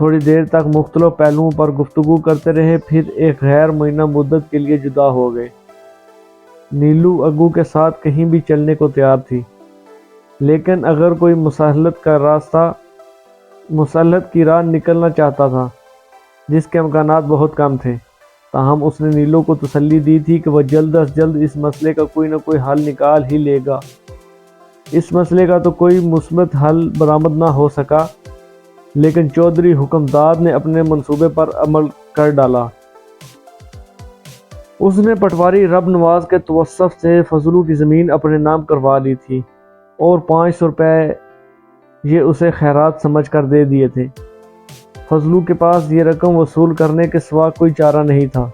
تھوڑی دیر تک مختلف پہلوؤں پر گفتگو کرتے رہے، پھر ایک غیر معینہ مدت کے لیے جدا ہو گئے۔ نیلو اگو کے ساتھ کہیں بھی چلنے کو تیار تھی، لیکن اگر کوئی مسلط کی راہ نکلنا چاہتا تھا جس کے امکانات بہت کم تھے، تاہم اس نے نیلو کو تسلی دی تھی کہ وہ جلد از جلد اس مسئلے کا کوئی نہ کوئی حل نکال ہی لے گا۔ اس مسئلے کا تو کوئی مثبت حل برآمد نہ ہو سکا، لیکن چودھری حکمداد نے اپنے منصوبے پر عمل کر ڈالا۔ اس نے پٹواری رب نواز کے توسط سے فضلو کی زمین اپنے نام کروا لی تھی اور 500 روپے یہ اسے خیرات سمجھ کر دے دیے تھے۔ فضلو کے پاس یہ رقم وصول کرنے کے سوا کوئی چارہ نہیں تھا۔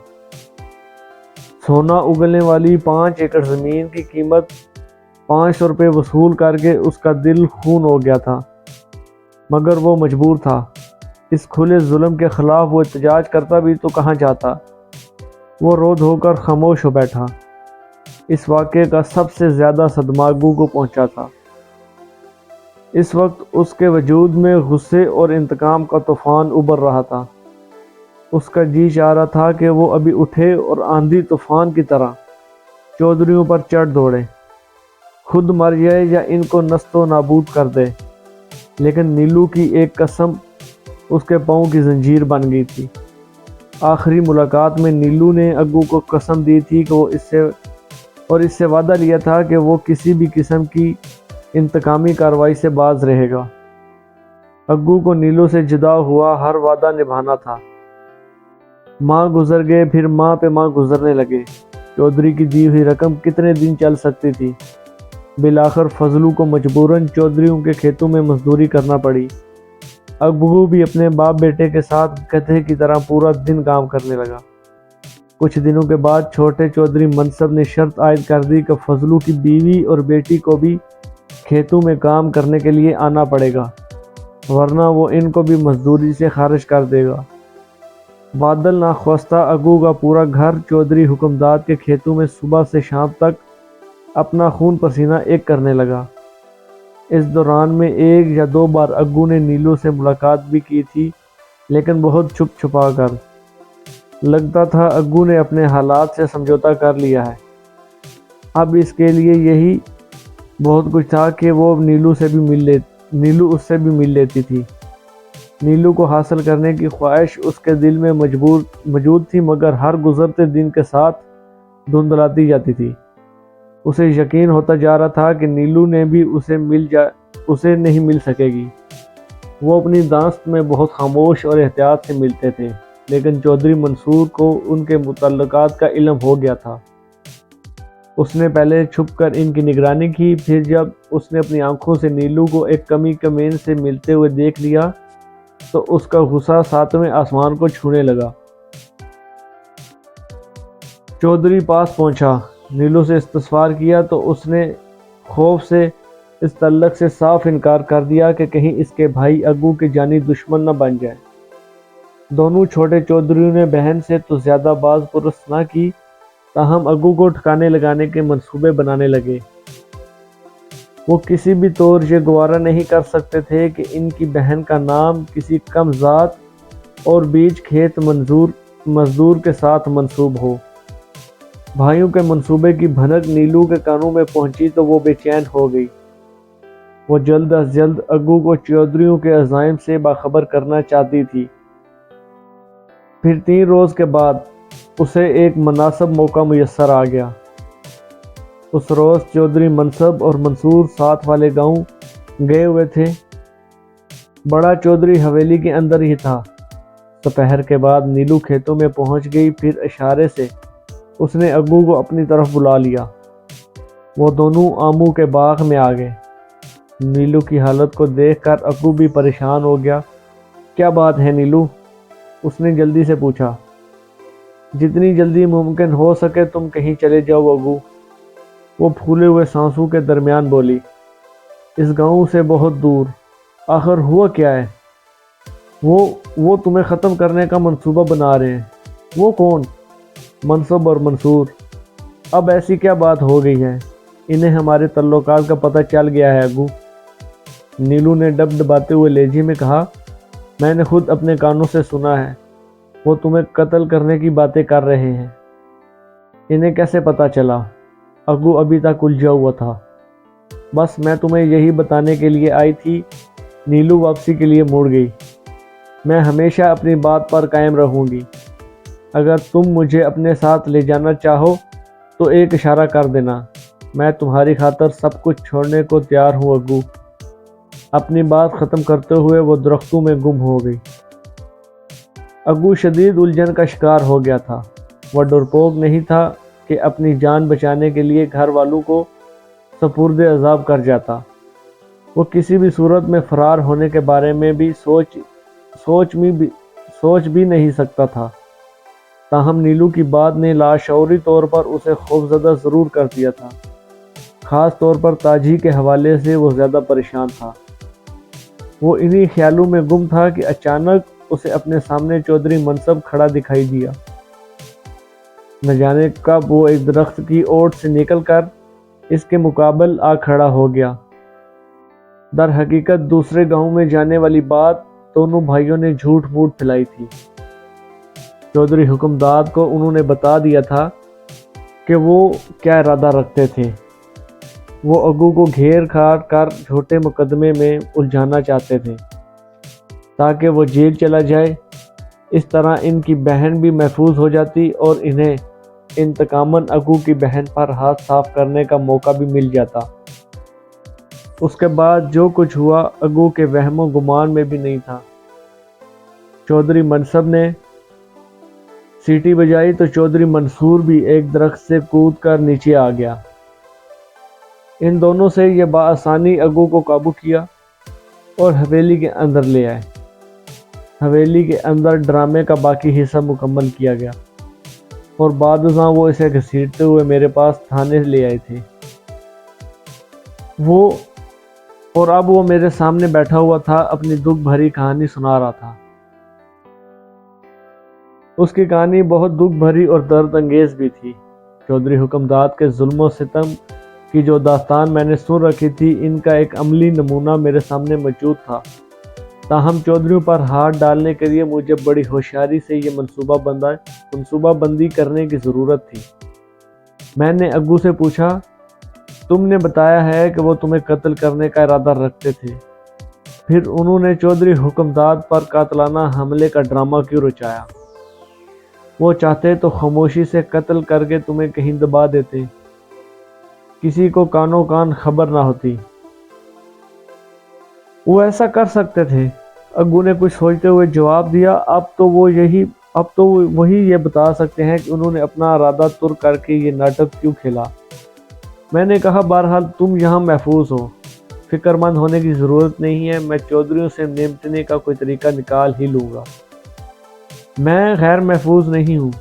سونا اگلنے والی 5 ایکڑ زمین کی قیمت 500 روپے وصول کر کے اس کا دل خون ہو گیا تھا، مگر وہ مجبور تھا۔ اس کھلے ظلم کے خلاف وہ احتجاج کرتا بھی تو کہاں جاتا۔ وہ رو دھو کر خاموش ہو بیٹھا۔ اس واقعے کا سب سے زیادہ صدمہ اگو کو پہنچا تھا۔ اس وقت اس کے وجود میں غصے اور انتقام کا طوفان ابھر رہا تھا۔ اس کا جی چاہ رہا تھا کہ وہ ابھی اٹھے اور آندھی طوفان کی طرح چودھریوں پر چڑھ دوڑے، خود مر جائے یا ان کو نست و نابود کر دے، لیکن نیلو کی ایک قسم اس کے پاؤں کی زنجیر بن گئی تھی۔ آخری ملاقات میں نیلو نے اگو کو قسم دی تھی کہ وہ اس سے وعدہ لیا تھا کہ وہ کسی بھی قسم کی انتقامی کارروائی سے باز رہے گا۔ اگو کو نیلو سے جدا ہوا ہر وعدہ نبھانا تھا۔ ماہ گزر گئے، پھر ماہ پہ ماہ گزرنے لگے۔ چودھری کی دی ہوئی رقم کتنے دن چل سکتی تھی؟ بالآخر فضلو کو مجبوراً چودھریوں کے کھیتوں میں مزدوری کرنا پڑی۔ اگو بھی اپنے باپ بیٹے کے ساتھ گدھے کی طرح پورا دن کام کرنے لگا۔ کچھ دنوں کے بعد چھوٹے چودھری منصب نے شرط عائد کر دی کہ فضلو کی بیوی اور بیٹی کو بھی کھیتوں میں کام کرنے کے لیے آنا پڑے گا، ورنہ وہ ان کو بھی مزدوری سے خارج کر دے گا۔ بادل ناخواستہ اگو کا پورا گھر چودھری حکمداد کے کھیتوں میں صبح سے شام تک اپنا خون پسینہ ایک کرنے لگا۔ اس دوران میں 1 یا 2 بار اگو نے نیلو سے ملاقات بھی کی تھی، لیکن بہت چھپ چھپا کر۔ لگتا تھا اگو نے اپنے حالات سے سمجھوتا کر لیا ہے۔ اب اس کے لیے یہی بہت کچھ تھا کہ وہ نیلو اس سے بھی مل لیتی تھی۔ نیلو کو حاصل کرنے کی خواہش اس کے دل میں موجود تھی، مگر ہر گزرتے دن کے ساتھ دھندلاتی جاتی تھی۔ اسے یقین ہوتا جا رہا تھا کہ نیلو نے بھی اسے نہیں مل سکے گی۔ وہ اپنی داست میں بہت خاموش اور احتیاط سے ملتے تھے، لیکن چودھری منصور کو ان کے متعلقات کا علم ہو گیا تھا۔ اس نے پہلے چھپ کر ان کی نگرانی کی، پھر جب اس نے اپنی آنکھوں سے نیلو کو ایک کمی کمین سے ملتے ہوئے دیکھ لیا تو اس کا غصہ 7ویں آسمان کو چھونے لگا۔ چودھری پاس پہنچا، نیلو سے استفسار کیا تو اس نے خوف سے اس تعلق سے صاف انکار کر دیا کہ کہیں اس کے بھائی اگو کے جانی دشمن نہ بن جائے۔ دونوں چھوٹے چودھریوں نے بہن سے تو زیادہ باز پرس نہ کی، تاہم اگو کو ٹھکانے لگانے کے منصوبے بنانے لگے۔ وہ کسی بھی طور یہ گوارا نہیں کر سکتے تھے کہ ان کی بہن کا نام کسی کم ذات اور بیچ کھیت مزدور کے ساتھ منسوب ہو۔ بھائیوں کے منصوبے کی بھنک نیلو کے کانوں میں پہنچی تو وہ بے چین ہو گئی۔ وہ جلد از جلد اگو کو چودھریوں کے عزائم سے باخبر کرنا چاہتی تھی۔ پھر 3 روز کے بعد اسے ایک مناسب موقع میسر آ گیا۔ اس روز چودھری منصب اور منصور ساتھ والے گاؤں گئے ہوئے تھے۔ بڑا چودھری حویلی کے اندر ہی تھا۔ دوپہر کے بعد نیلو کھیتوں میں پہنچ گئی، پھر اشارے سے اس نے اگو کو اپنی طرف بلا لیا۔ وہ دونوں آمو کے باغ میں آ گئے۔ نیلو کی حالت کو دیکھ کر اگو بھی پریشان ہو گیا۔ کیا بات ہے نیلو؟ اس نے جلدی سے پوچھا۔ جتنی جلدی ممکن ہو سکے تم کہیں چلے جاؤ اگو، وہ پھولے ہوئے سانسوں کے درمیان بولی۔ اس گاؤں سے بہت دور۔ آخر ہوا کیا ہے؟ وہ تمہیں ختم کرنے کا منصوبہ بنا رہے ہیں۔ وہ کون؟ منصب اور منصور۔ اب ایسی کیا بات ہو گئی ہے؟ انہیں ہمارے تعلقات کا پتہ چل گیا ہے اگو، نیلو نے ڈب ڈباتے ہوئے لہجے میں کہا۔ میں نے خود اپنے کانوں سے سنا ہے، وہ تمہیں قتل کرنے کی باتیں کر رہے ہیں۔ انہیں کیسے پتا چلا؟ اگو ابھی تک الجھا ہوا تھا۔ بس میں تمہیں یہی بتانے کے لیے آئی تھی، نیلو واپسی کے لیے مڑ گئی۔ میں ہمیشہ اپنی بات پر قائم رہوں گی۔ اگر تم مجھے اپنے ساتھ لے جانا چاہو تو ایک اشارہ کر دینا، میں تمہاری خاطر سب کچھ چھوڑنے کو تیار ہوں اگو۔ اپنی بات ختم کرتے ہوئے وہ درختوں میں گم ہو گئی۔ اگو شدید الجھن کا شکار ہو گیا تھا۔ وہ ڈرپوک نہیں تھا کہ اپنی جان بچانے کے لیے گھر والوں کو سپرد عذاب کر جاتا۔ وہ کسی بھی صورت میں فرار ہونے کے بارے میں بھی سوچ بھی نہیں سکتا تھا۔ تاہم نیلو کی بات نے لاشعوری طور پر اسے خوفزدہ ضرور کر دیا تھا۔ خاص طور پر تاجی کے حوالے سے وہ زیادہ پریشان تھا۔ وہ انہی خیالوں میں گم تھا کہ اچانک اسے اپنے سامنے چودھری منصب کھڑا دکھائی دیا۔ نہ جانے کب وہ ایک درخت کی اوٹ سے نکل کر اس کے مقابل آ کھڑا ہو گیا۔ در حقیقت دوسرے گاؤں میں جانے والی بات دونوں بھائیوں نے جھوٹ موٹ پھیلائی تھی۔ چودھری حکمداد کو انہوں نے بتا دیا تھا کہ وہ کیا ارادہ رکھتے تھے۔ وہ اگو کو گھیر کھاڑ کر جھوٹے مقدمے میں الجھانا چاہتے تھے تاکہ وہ جیل چلا جائے۔ اس طرح ان کی بہن بھی محفوظ ہو جاتی اور انہیں انتقاماً اگو کی بہن پر ہاتھ صاف کرنے کا موقع بھی مل جاتا۔ اس کے بعد جو کچھ ہوا اگو کے وہم و گمان میں بھی نہیں تھا۔ چودھری منصب نے سیٹی بجائی تو چودھری منصور بھی ایک درخت سے کود کر نیچے آ گیا۔ ان دونوں سے یہ بآسانی اگو کو قابو کیا اور حویلی کے اندر لے آئے۔ حویلی کے اندر ڈرامے کا باقی حصہ مکمل کیا گیا اور بعد ازاں وہ اسے گھسیٹتے ہوئے میرے پاس تھانے لے آئے تھے۔ اب وہ میرے سامنے بیٹھا ہوا تھا، اپنی دکھ بھری کہانی سنا رہا تھا۔ اس کی کہانی بہت دکھ بھری اور درد انگیز بھی تھی۔ چودھری حکمداد کے ظلم و ستم کی جو داستان میں نے سن رکھی تھی، ان کا ایک عملی نمونہ میرے سامنے موجود تھا۔ تاہم چودھریوں پر ہاتھ ڈالنے کے لیے مجھے بڑی ہوشیاری سے یہ منصوبہ بندی کرنے کی ضرورت تھی۔ میں نے اگو سے پوچھا، تم نے بتایا ہے کہ وہ تمہیں قتل کرنے کا ارادہ رکھتے تھے، پھر انہوں نے چودھری حکمداد پر قاتلانہ حملے کا ڈرامہ کیوں رچایا؟ وہ چاہتے تو خاموشی سے قتل کر کے تمہیں کہیں دبا دیتے، کسی کو کانوں کان خبر نہ ہوتی۔ وہ ایسا کر سکتے تھے، اگو نے کچھ سوچتے ہوئے جواب دیا۔ اب تو وہی یہ بتا سکتے ہیں کہ انہوں نے اپنا ارادہ ترک کر کے یہ ناٹک کیوں کھیلا۔ میں نے کہا، بہرحال تم یہاں محفوظ ہو، فکر مند ہونے کی ضرورت نہیں ہے، میں چودھریوں سے نمٹنے کا کوئی طریقہ نکال ہی لوں گا۔ میں غیر محفوظ نہیں ہوں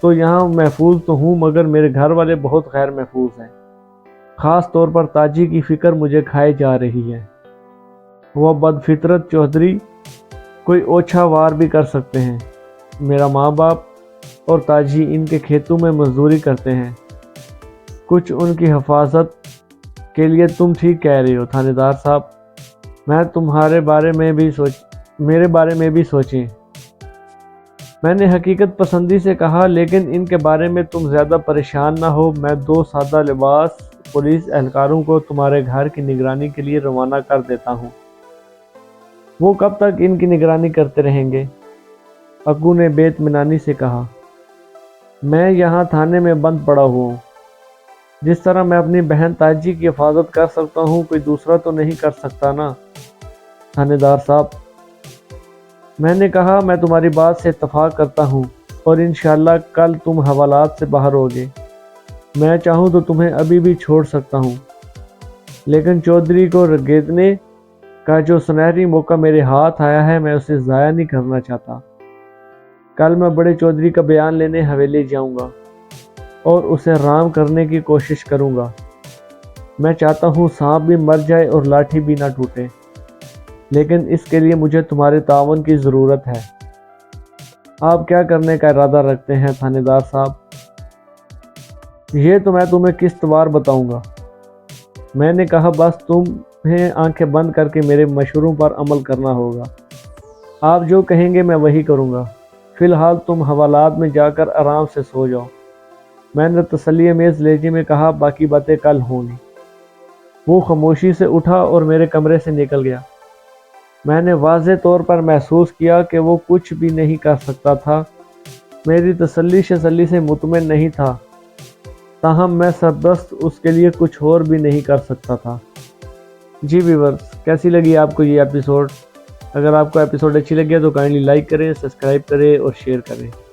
تو یہاں محفوظ تو ہوں، مگر میرے گھر والے بہت غیر محفوظ ہیں۔ خاص طور پر تاجی کی فکر مجھے کھائے جا رہی ہے۔ وہ بدفطرت چودھری کوئی اوچھا وار بھی کر سکتے ہیں۔ میرا ماں باپ اور تاجی ان کے کھیتوں میں مزدوری کرتے ہیں، کچھ ان کی حفاظت کے لیے تم ٹھیک کہہ رہے ہو تھانے دار صاحب، میرے بارے میں بھی سوچیں۔ میں نے حقیقت پسندی سے کہا، لیکن ان کے بارے میں تم زیادہ پریشان نہ ہو، میں 2 سادہ لباس پولیس اہلکاروں کو تمہارے گھر کی نگرانی کے لیے روانہ کر دیتا ہوں۔ وہ کب تک ان کی نگرانی کرتے رہیں گے؟ اگو نے بے اطمینانی سے کہا، میں یہاں تھانے میں بند پڑا ہوا ہوں۔ جس طرح میں اپنی بہن تاجی کی حفاظت کر سکتا ہوں، کوئی دوسرا تو نہیں کر سکتا نا تھانے دار صاحب۔ میں نے کہا، میں تمہاری بات سے اتفاق کرتا ہوں اور انشاءاللہ کل تم حوالات سے باہر ہوگے۔ میں چاہوں تو تمہیں ابھی بھی چھوڑ سکتا ہوں، لیکن چودھری کو رگیدنے کا جو سنہری موقع میرے ہاتھ آیا ہے، میں اسے ضائع نہیں کرنا چاہتا۔ کل میں بڑے چودھری کا بیان لینے حویلی جاؤں گا اور اسے رام کرنے کی کوشش کروں گا۔ میں چاہتا ہوں سانپ بھی مر جائے اور لاٹھی بھی نہ ٹوٹے، لیکن اس کے لیے مجھے تمہارے تعاون کی ضرورت ہے۔ آپ کیا کرنے کا ارادہ رکھتے ہیں تھانے دار صاحب؟ یہ تو میں تمہیں قسط وار بتاؤں گا۔ میں نے کہا، بس تمہیں آنکھیں بند کر کے میرے مشوروں پر عمل کرنا ہوگا۔ آپ جو کہیں گے میں وہی کروں گا، فی الحال تم حوالات میں جا کر آرام سے سو جاؤ۔ میں نے تسلی آمیز لہجے میں کہا، باقی باتیں کل ہوں گی۔ وہ خاموشی سے اٹھا اور میرے کمرے سے نکل گیا۔ میں نے واضح طور پر محسوس کیا کہ وہ کچھ بھی نہیں کر سکتا تھا۔ میری تسلی سے مطمئن نہیں تھا، تاہم میں سربست اس کے لیے کچھ اور بھی نہیں کر سکتا تھا۔ جی ویورز، کیسی لگی آپ کو یہ ایپیسوڈ؟ اگر آپ کو ایپیسوڈ اچھی لگی تو کائنڈلی لائک کریں، سبسکرائب کریں اور شیئر کریں۔